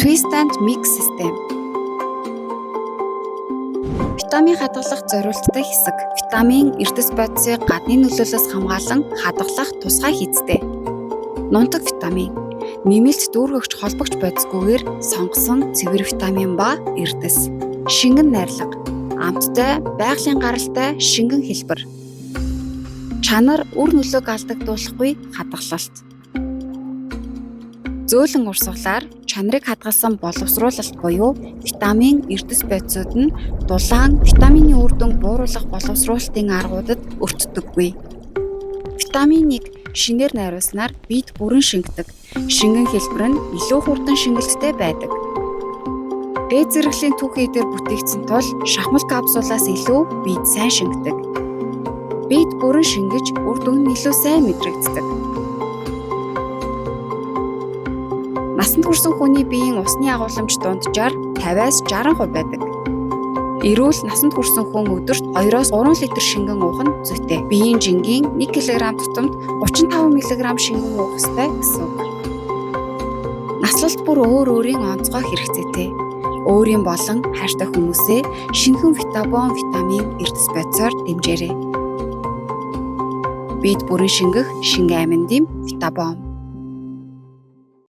Twist and Mix систем. Витамин хадгалах зориулттай хэсэг. Витамин эрдэс бодисыг гадны нөлөөллөөс хамгаалан хадгалах тусгай хийцтэй. Нунтаг витамин. Нэмэлт дүүргэгч холбогч бодисгүйгээр сонгосон цэвэр витамин ба эрдэс. Шингэн найрлага. Амттай, байгалийн гаралтай шингэн хэлбэр. Чанар үр нөлөөг алдагдуулахгүй хадгалалт. Зөөлөн урсгалаар чанарыг хадгалсан боловсруулалт буюу витамин эрдэс бодисууд нь дулаан витамины үр дүнг бууруулах боловсруулалтын аргуудад өртдөггүй. Витаминыг шинээр найруулснаар бид бүрэн шингэдэг. Шингэн хэлбэр нь илүү хурдан шингэлттэй байдаг. Д зэрэглэлийн түүхий дээр бүтээгдсэн тул шахмал капсулаас илүү бид сайн шингэдэг. Бид бүрэн шингэж үр дүн нь илүү сайн мэдрэгддэг. Насанд хүрсэн хүний биеийн усны агуулмж дунджаар 50-аас 60% байдаг. Эрүүл насанд хүрсэн хүн өдөрт 2-оос 3 литр шингэн уух нь зүйтэй. Биеийн жингийн 1 кг тутамд 35 мг шингэн уух ёстой гэсэн үг. Наслалт бүр өөр өөрийн онцгой хэрэгцээтэй. Өөрийн болон хайртай хүмүүсээ шинэхэн витабон витамин эрдэс бодисоор дэмжээрэй. Бид бүрэн шингэх шинэ амин дэм витабон.